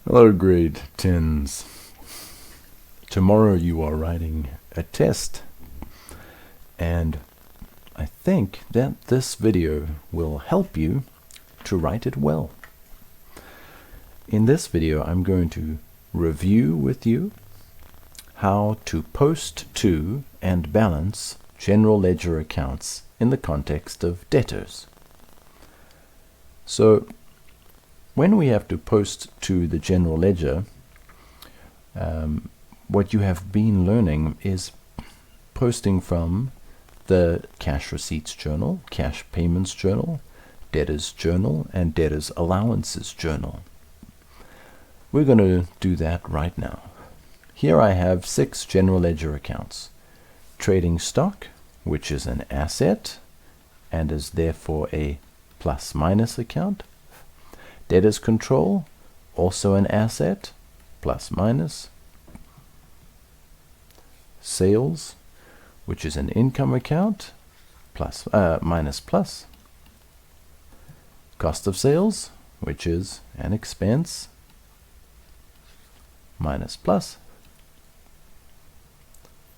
Hello, grade 10s. Tomorrow you are writing a test, and I think that this video will help you to write it well. In this video, I'm going to review with you how to post to and balance general ledger accounts in the context of debtors. So, when we have to post to the general ledger, what you have been learning is posting from the cash receipts journal, cash payments journal, debtors journal, and debtors allowances journal. We're going to do that right now. Here I have 6 general ledger accounts. Trading stock, which is an asset and is therefore a plus-minus account. Debtors control, also an asset, plus-minus. Sales, which is an income account, minus plus. Cost of sales, which is an expense, minus plus.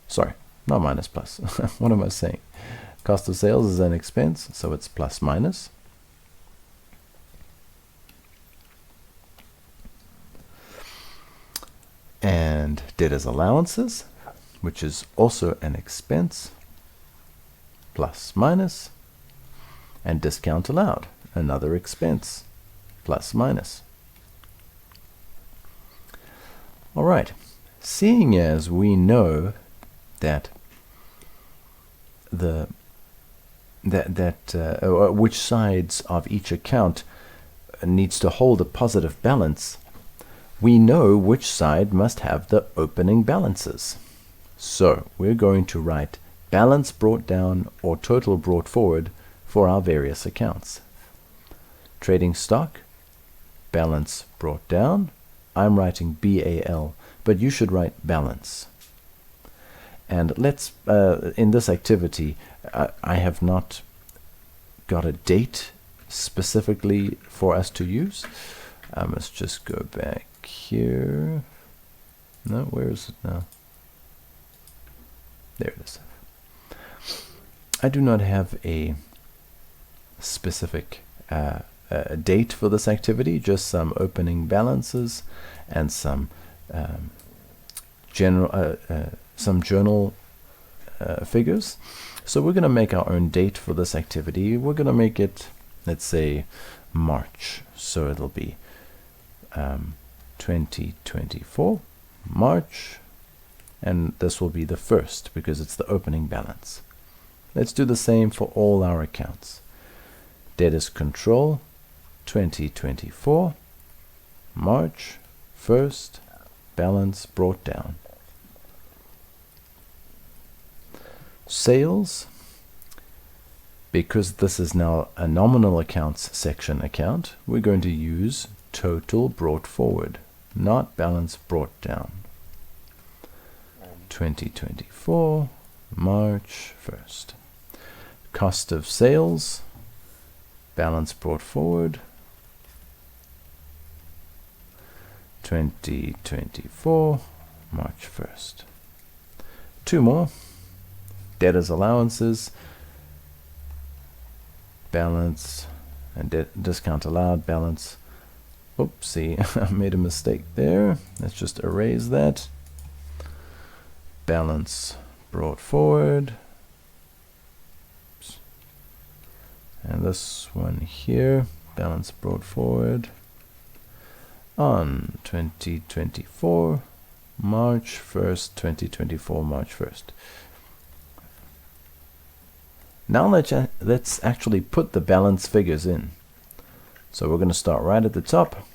Sorry, not minus plus. What am I saying? Cost of sales is an expense, so it's plus minus. And debtors allowances, which is also an expense, plus minus. And discount allowed, another expense, plus minus. All right, seeing as we know that which sides of each account needs to hold a positive balance, we know which side must have the opening balances. So we're going to write balance brought down or total brought forward for our various accounts. Trading stock, balance brought down. I'm writing BAL, but you should write balance. And let's, in this activity, I have not got a date specifically for us to use. Let's just go back here. No, where is it now? There it is. I do not have a specific date for this activity, just some opening balances and some journal figures. So we're going to make our own date for this activity. We're going to make it, let's say, March. So it'll be 2024, March, and this will be the first because it's the opening balance. Let's do the same for all our accounts. Debtors control, 2024, March 1st, balance brought down. Sales, because this is now a nominal accounts section account, we're going to use total brought forward, not balance brought down. 2024, March 1st. Cost of sales, balance brought forward, 2024, March 1st. 2 more. Debtors allowances, balance, and discount allowed, balance. Oopsie, I made a mistake there. Let's just erase that. Balance brought forward. Oops. And this one here, balance brought forward on 2024, March 1st, 2024, March 1st. Now let's actually put the balance figures in. So we're going to start right at the top.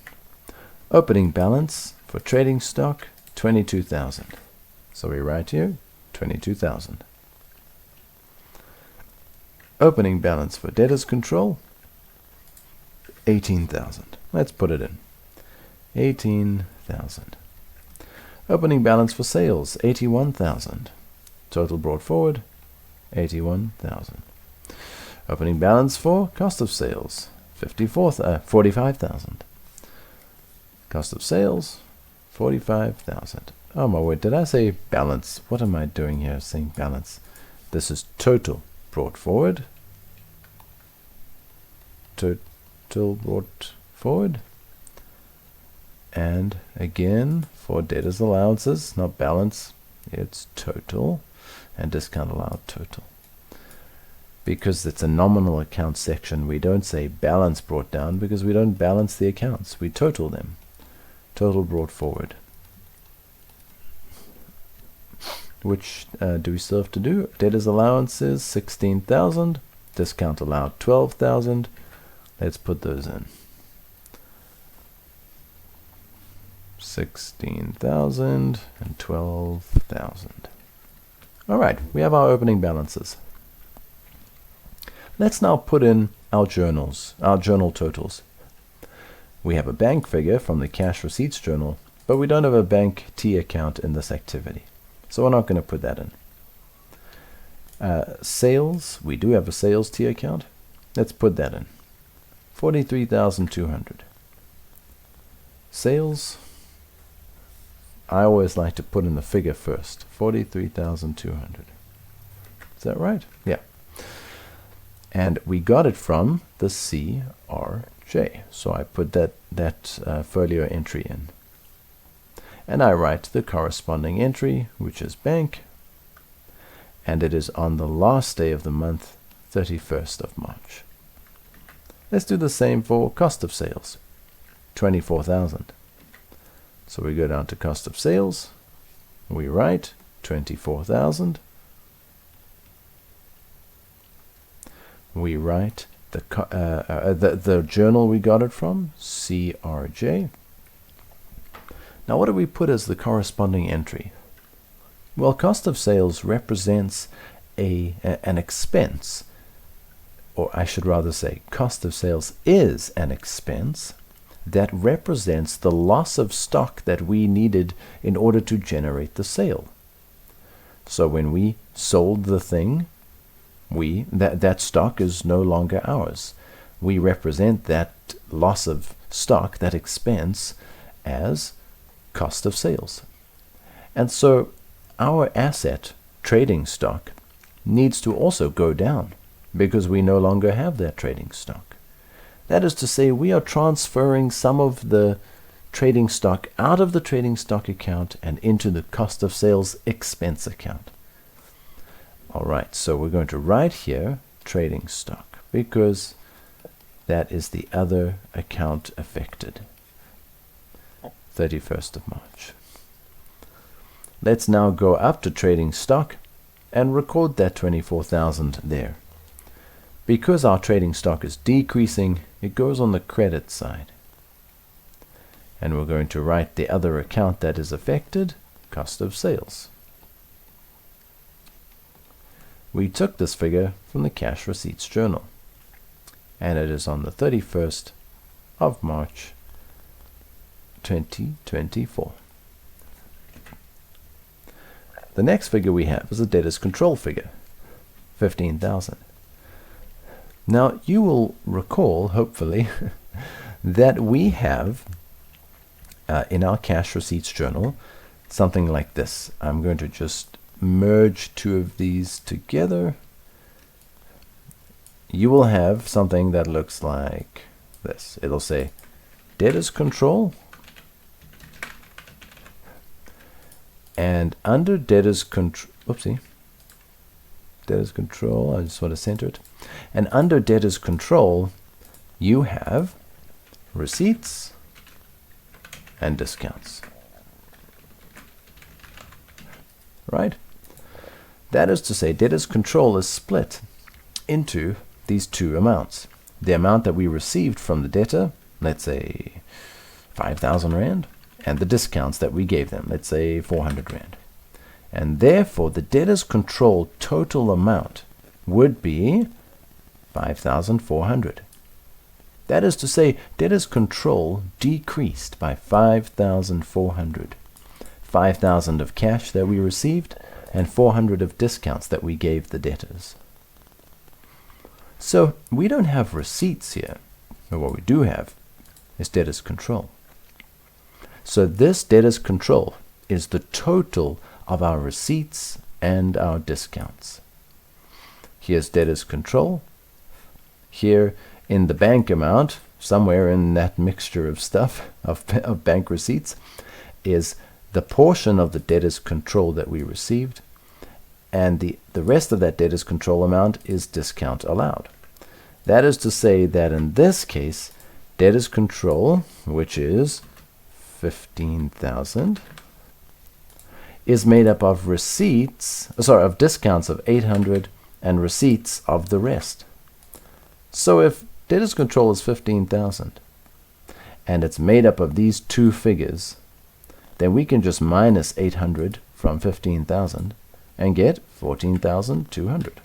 Opening balance for trading stock, 22,000. So we write here, 22,000. Opening balance for debtors control, 18,000. Let's put it in. 18,000. Opening balance for sales, 81,000. Total brought forward, 81,000. Opening balance for cost of sales, 45,000. Cost of sales, 45,000. Oh my word, did I say balance? What am I doing here saying balance? This is total brought forward. Total brought forward. And again, for debtors allowances, not balance, it's total, and discount allowed total. Because it's a nominal account section, we don't say balance brought down because we don't balance the accounts. We total them. Total brought forward. Which do we still have to do? Debtors allowances, 16,000. Discount allowed, 12,000. Let's put those in. 16,000 and 12,000. All right, we have our opening balances. Let's now put in our journals, our journal totals. We have a bank figure from the cash receipts journal, but we don't have a bank T account in this activity, so we're not going to put that in. Sales, we do have a sales T account. Let's put that in. 43,200. Sales, I always like to put in the figure first. 43,200. Is that right? Yeah. And we got it from the CRJ. So I put that folio entry in. And I write the corresponding entry, which is bank. And it is on the last day of the month, 31st of March. Let's do the same for cost of sales, 24,000. So we go down to cost of sales. We write 24,000. We write the journal we got it from, CRJ. Now what do we put as the corresponding entry? Well, cost of sales represents an expense, or I should rather say cost of sales is an expense that represents the loss of stock that we needed in order to generate the sale. So when we sold the thing, that stock is no longer ours. We represent that loss of stock, that expense, as cost of sales. And so our asset, trading stock, needs to also go down because we no longer have that trading stock. That is to say, we are transferring some of the trading stock out of the trading stock account and into the cost of sales expense account. All right, so we're going to write here trading stock because that is the other account affected. 31st of March. Let's now go up to trading stock and record that 24,000 there. Because our trading stock is decreasing, it goes on the credit side. And we're going to write the other account that is affected, cost of sales. We took this figure from the cash receipts journal, and it is on the 31st of March 2024. The next figure we have is a debtors control figure, 15,000. Now you will recall, hopefully, that we have in our cash receipts journal something like this. I'm going to just merge two of these together. You will have something that looks like this. It'll say debtors control, and under debtors control, debtors control, I just want to center it. And under debtors control, you have receipts and discounts. Right? That is to say, debtors control is split into these two amounts. The amount that we received from the debtor, let's say 5,000 Rand, and the discounts that we gave them, let's say 400 Rand. And therefore, the debtors control total amount would be 5,400. That is to say, debtors control decreased by 5,400. 5,000 of cash that we received, and 400 of discounts that we gave the debtors. So we don't have receipts here, but what we do have is debtors control. So this debtors control is the total of our receipts and our discounts. Here's debtors control. Here in the bank amount, somewhere in that mixture of stuff, of bank receipts, is the portion of the debtors control that we received, and the rest of that debtors control amount is discount allowed. That is to say that in this case, debtors control, which is 15,000, is made up of of discounts of 800 and receipts of the rest. So if debtors control is 15,000 and it's made up of these two figures, then we can just minus 800 from 15,000 and get 14,200.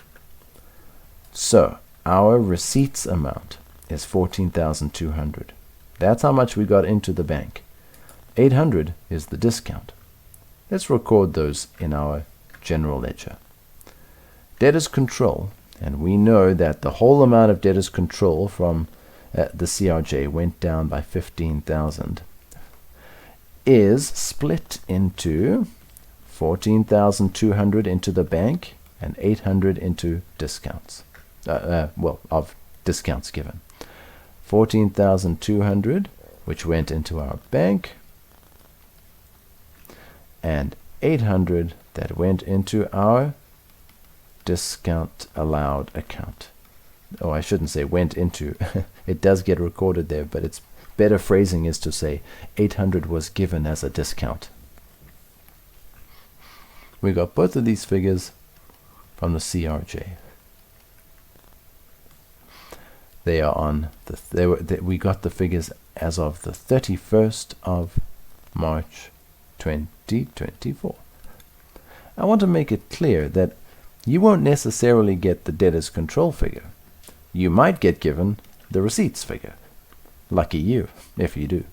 So our receipts amount is 14,200. That's how much we got into the bank. 800 is the discount. Let's record those in our general ledger. Debtors control, and we know that the whole amount of debtors control from the CRJ went down by 15,000, is split into 14,200 into the bank and 800 into discounts. Of discounts given. 14,200, which went into our bank, and 800 that went into our discount allowed account. Oh, I shouldn't say went into. It does get recorded there, but it's better phrasing is to say 800 was given as a discount. We got both of these figures from the CRJ. They are on we got the figures as of the 31st of March 2024. I want to make it clear that you won't necessarily get the debtors control figure. You might get given the receipts figure. Lucky you, if you do.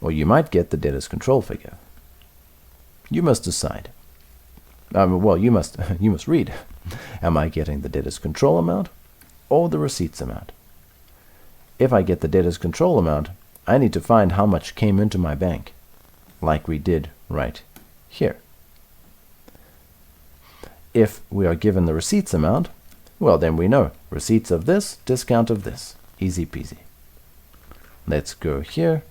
Or you might get the debtors control figure. You must decide. You must read. Am I getting the debtors control amount or the receipts amount? If I get the debtors control amount, I need to find how much came into my bank, like we did right here. If we are given the receipts amount, well, then we know receipts of this, discount of this. Easy peasy. Let's go here.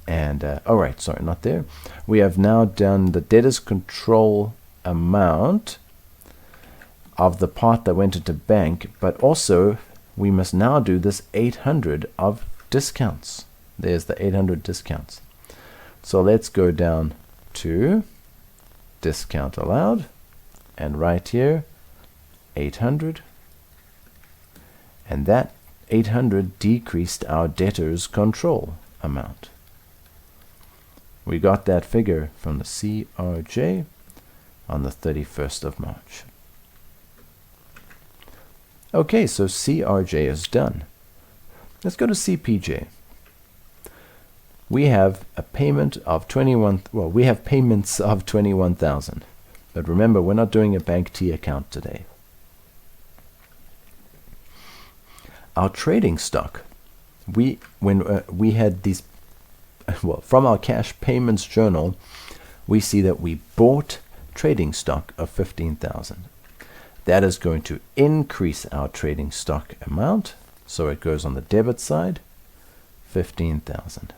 And, sorry, not there. We have now done the debtors control amount of the part that went into bank, but also we must now do this 800 of discounts. There's the 800 discounts. So let's go down to discount allowed, and right here 800, and that 800 decreased our debtors control amount. We got that figure from the CRJ on the 31st of March. Okay, so CRJ is done. Let's go to CPJ. We have a payment of we have payments of 21,000. But remember, we're not doing a bank T account today. Our trading stock, when we had these, from our cash payments journal, we see that we bought trading stock of 15,000. That is going to increase our trading stock amount, so it goes on the debit side, 15,000.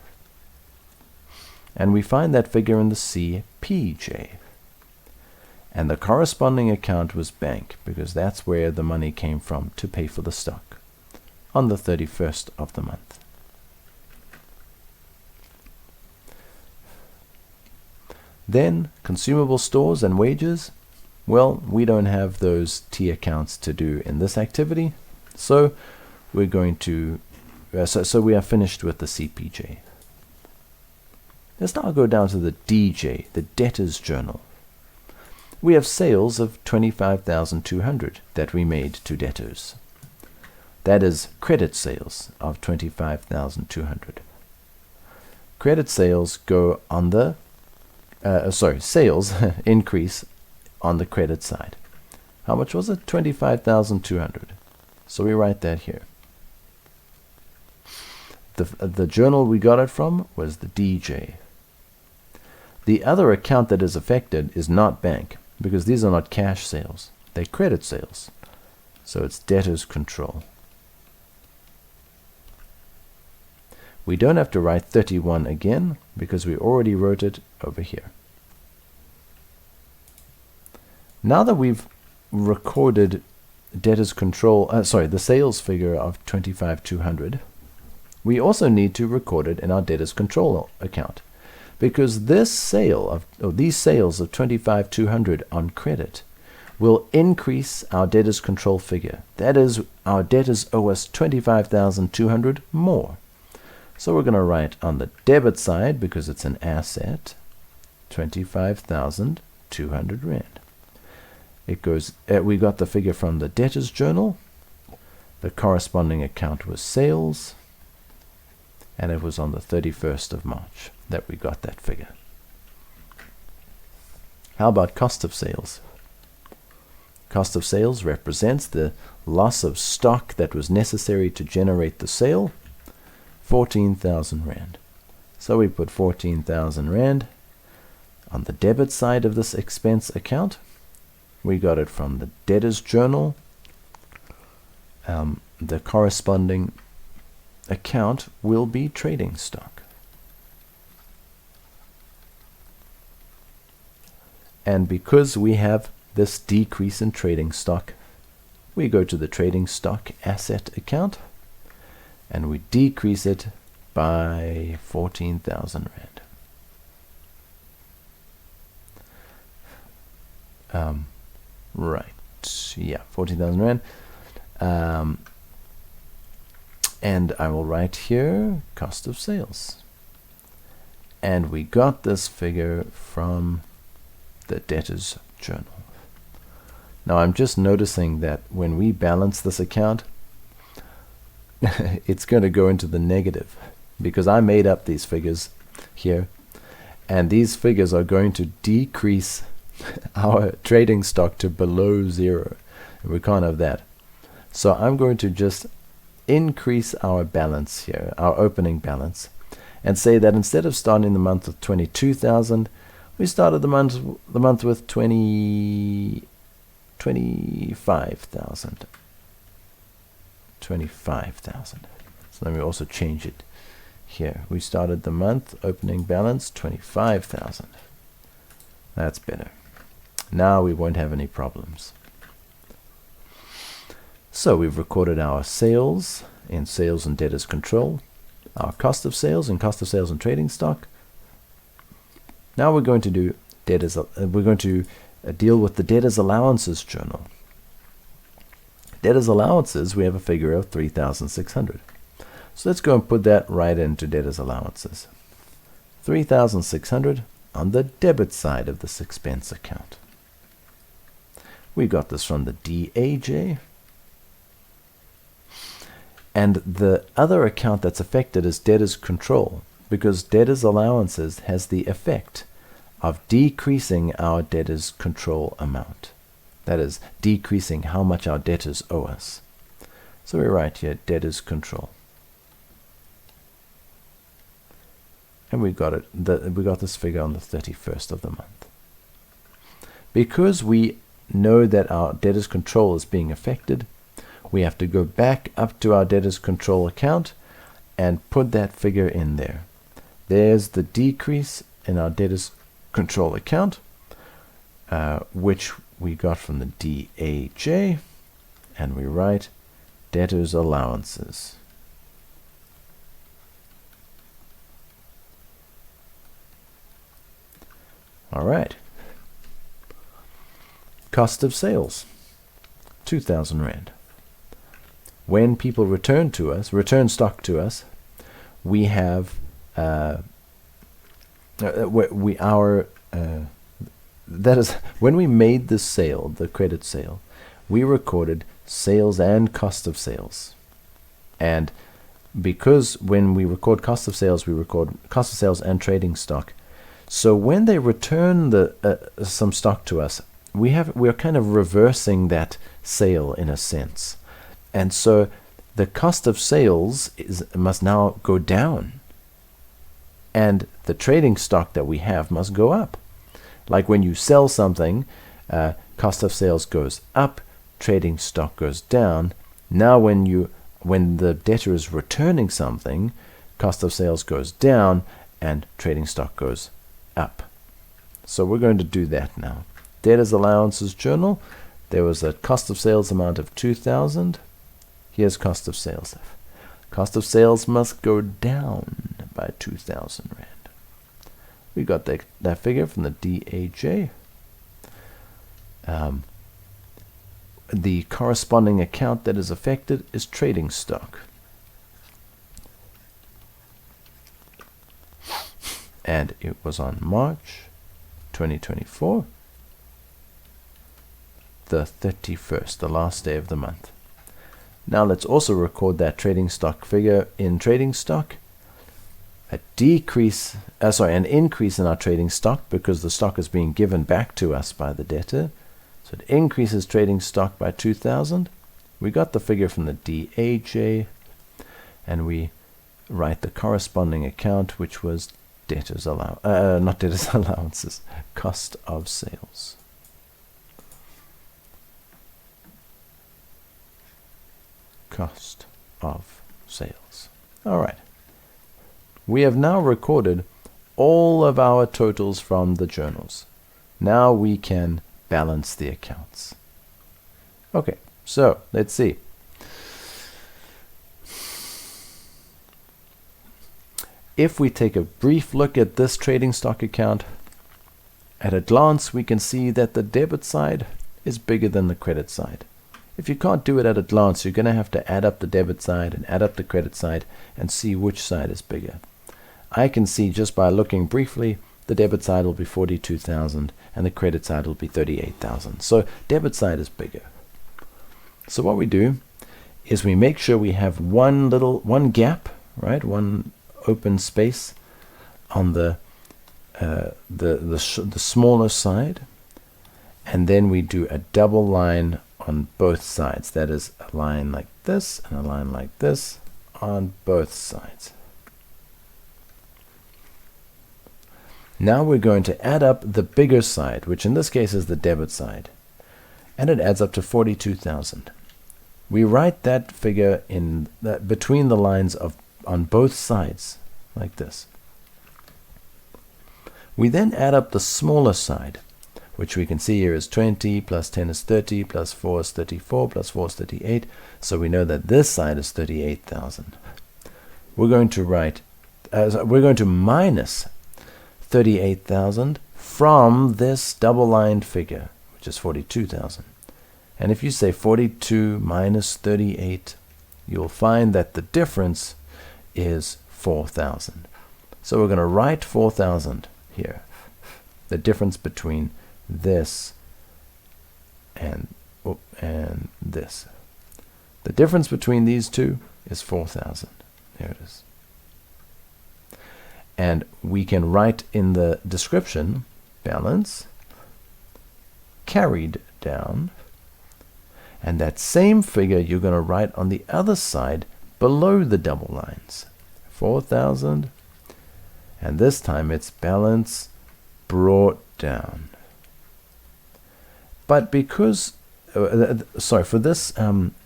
And we find that figure in the CPJ. And the corresponding account was bank, because that's where the money came from to pay for the stock on the 31st of the month. Then consumable stores and wages. Well, we don't have those T accounts to do in this activity, so we're going to so we are finished with the CPJ. Let's now go down to the DJ, the debtors journal. We have sales of 25,200 that we made to debtors. That is credit sales of 25,200. Credit sales go on the sales increase on the credit side. How much was it? 25,200. So we write that here. The journal we got it from was the DJ. The other account that is affected is not bank, because these are not cash sales. They're credit sales. So it's debtors control. We don't have to write 31 again, because we already wrote it over here. Now that we've recorded debtors control, the sales figure of 25,200, we also need to record it in our debtors control account, because this sale of these sales of 25,200 on credit will increase our debtors control figure. That is, our debtors owe us 25,200 more. So we're going to write on the debit side, because it's an asset, 25,200 Rand. It goes. We got the figure from the debtors journal. The corresponding account was sales, and it was on the 31st of March that we got that figure. How about cost of sales? Cost of sales represents the loss of stock that was necessary to generate the sale, 14,000 Rand. So we put 14,000 Rand on the debit side of this expense account. We got it from the debtors journal. The corresponding account will be trading stock. And because we have this decrease in trading stock, we go to the trading stock asset account and we decrease it by 14,000 Rand. Right, yeah, 14,000 Rand. And I will write here cost of sales. And we got this figure from the debtors journal. Now I'm just noticing that when we balance this account, it's going to go into the negative, because I made up these figures here, and these figures are going to decrease our trading stock to below zero, and we can't have that. So I'm going to just increase our balance here, our opening balance, and say that instead of starting the month with 22,000, we started the month with 25,000. 25,000. So let me also change it here. We started the month opening balance 25,000. That's better. Now we won't have any problems. So we've recorded our sales in sales and debtors control, our cost of sales and trading stock. Now we're going to do debtors. We're going to deal with the debtors allowances journal. Debtors allowances, we have a figure of 3,600. So let's go and put that right into debtors allowances. 3,600 on the debit side of this expense account. We got this from the DAJ. And the other account that's affected is debtors control, because debtors allowances has the effect of decreasing our debtors control amount. That is, decreasing how much our debtors owe us. So we write here debtors control. And we got this figure on the 31st of the month. Because we know that our debtors control is being affected, we have to go back up to our debtors control account and put that figure in there. There's the decrease in our debtors control account, which we got from the DAJ, and we write debtors allowances. All right. Cost of sales, 2,000 Rand. When people return stock to us, we have that is, when we made the sale, the credit sale, we recorded sales and cost of sales. And because when we record cost of sales, we record cost of sales and trading stock. So when they return some stock to us, we're kind of reversing that sale in a sense. And so the cost of sales must now go down, and the trading stock that we have must go up. Like when you sell something, cost of sales goes up, trading stock goes down. Now when the debtor is returning something, cost of sales goes down and trading stock goes up. So we're going to do that now. Debtors allowances journal. There was a cost of sales amount of 2,000. Here's cost of sales. Cost of sales must go down by 2,000 Rand. We got that figure from the DAJ. The corresponding account that is affected is trading stock. And it was on March 2024, the 31st, the last day of the month. Now let's also record that trading stock figure in trading stock. An increase in our trading stock because the stock is being given back to us by the debtor. So it increases trading stock by 2,000. We got the figure from the DAJ, and we write the corresponding account, which was not debtors allowances, cost of sales. Cost of sales. All right. We have now recorded all of our totals from the journals. Now we can balance the accounts. Okay, so let's see. If we take a brief look at this trading stock account, at a glance we can see that the debit side is bigger than the credit side. If you can't do it at a glance, you're going to have to add up the debit side and add up the credit side and see which side is bigger. I can see just by looking briefly, the debit side will be 42,000 and the credit side will be 38,000. So debit side is bigger. So what we do is we make sure we have one gap, right? One open space on the smaller side, and then we do a double line on both sides. That is a line like this and a line like this on both sides. Now we're going to add up the bigger side, which in this case is the debit side, and it adds up to 42,000. We write that figure in between the lines on both sides like this. We then add up the smaller side, which we can see here is 20 plus 10 is 30 plus 4 is 34 plus 4 is 38. So we know that this side is 38,000. We're going to minus 38,000 from this double-lined figure, which is 42,000. And if you say 42 minus 38, you'll find that the difference is 4,000. So we're going to write 4,000 here. The difference between this and this. The difference between these two is 4,000. There it is. And we can write in the description, balance carried down, and that same figure you're going to write on the other side below the double lines. 4,000, and this time it's balance brought down. But because, for this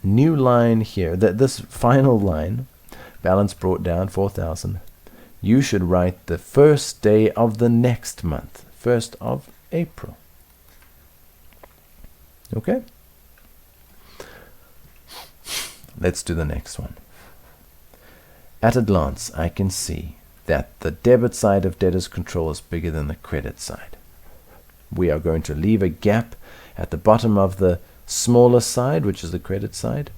new line here, this final line, balance brought down 4,000, you should write the first day of the next month, 1st of April. Okay? Let's do the next one. At a glance, I can see that the debit side of debtors control is bigger than the credit side. We are going to leave a gap at the bottom of the smaller side, which is the credit side,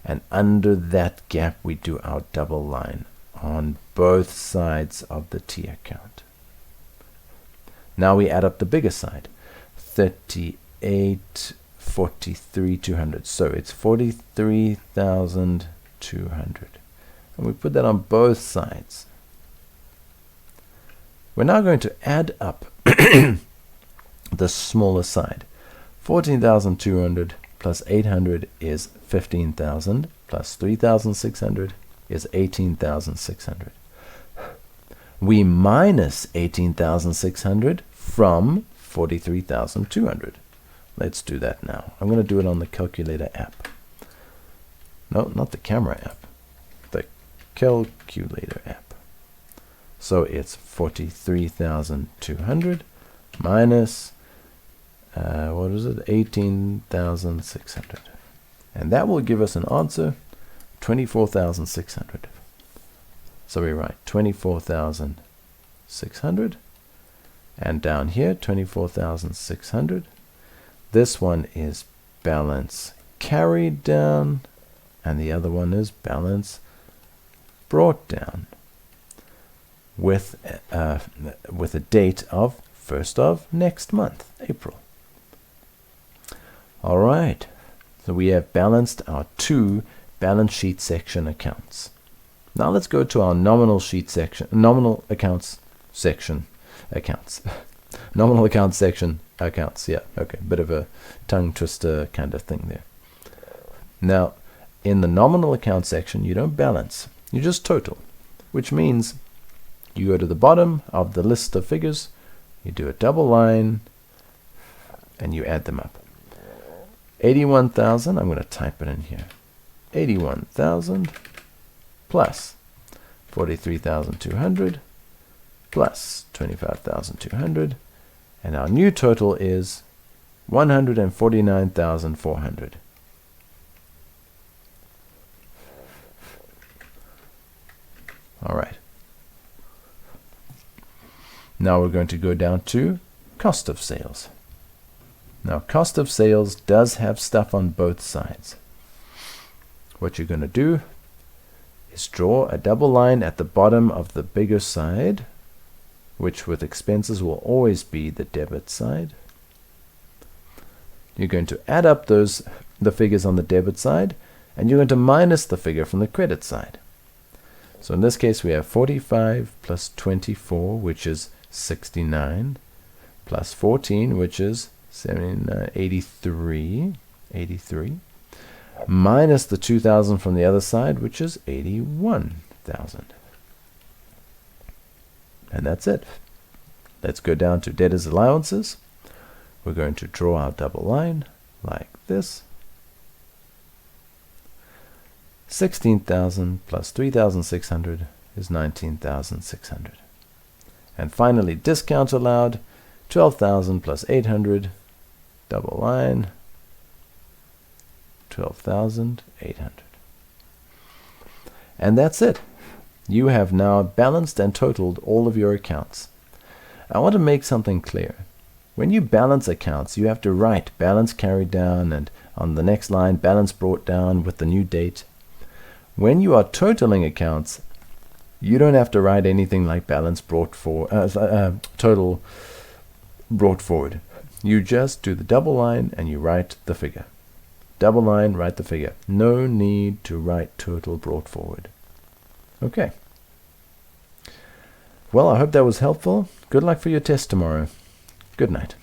and under that gap we do our double line on both sides of the T account. Now we add up the bigger side, 38, 43, 200. So it's 43,200. And we put that on both sides. We're now going to add up the smaller side. 14,200 plus 800 is 15,000, plus 3,600 is 18,600. We minus 18,600 from 43,200. Let's do that now. I'm going to do it on the calculator app. No, not the camera app. The calculator app. So it's 43,200 minus, what is it? 18,600. And that will give us an answer, 24,600. So we write 24,600. And down here, 24,600. This one is balance carried down, and the other one is balance brought down with a date of 1st of next month, April. All right, so we have balanced our 2 balance sheet section accounts. Now let's go to our nominal sheet section, nominal accounts section accounts. Nominal account section accounts. Yeah, okay, bit of a tongue twister kind of thing there. Now, in the nominal account section, you don't balance, you just total, which means you go to the bottom of the list of figures, you do a double line, and you add them up. 81,000, I'm going to type it in here. 81,000 plus 43,200 plus 25,200, and our new total is 149,400. All right. Now we're going to go down to cost of sales. Now, cost of sales does have stuff on both sides. What you're going to do is draw a double line at the bottom of the bigger side, which with expenses will always be the debit side. You're going to add up the figures on the debit side, and you're going to minus the figure from the credit side. So in this case, we have 45 plus 24, which is 69, plus 14, which is 83, minus the 2,000 from the other side, which is 81,000. And that's it. Let's go down to debtors allowances. We're going to draw our double line like this. 16,000 plus 3,600 is 19,600. And finally, discount allowed, 12,000 plus 800, double line, 12,800. And that's it. You have now balanced and totaled all of your accounts. I want to make something clear. When you balance accounts, you have to write balance carried down, and on the next line, balance brought down with the new date. When you are totaling accounts, you don't have to write anything like balance brought total brought forward. You just do the double line and you write the figure. Double line, write the figure. No need to write total brought forward. Okay. Well, I hope that was helpful. Good luck for your test tomorrow. Good night.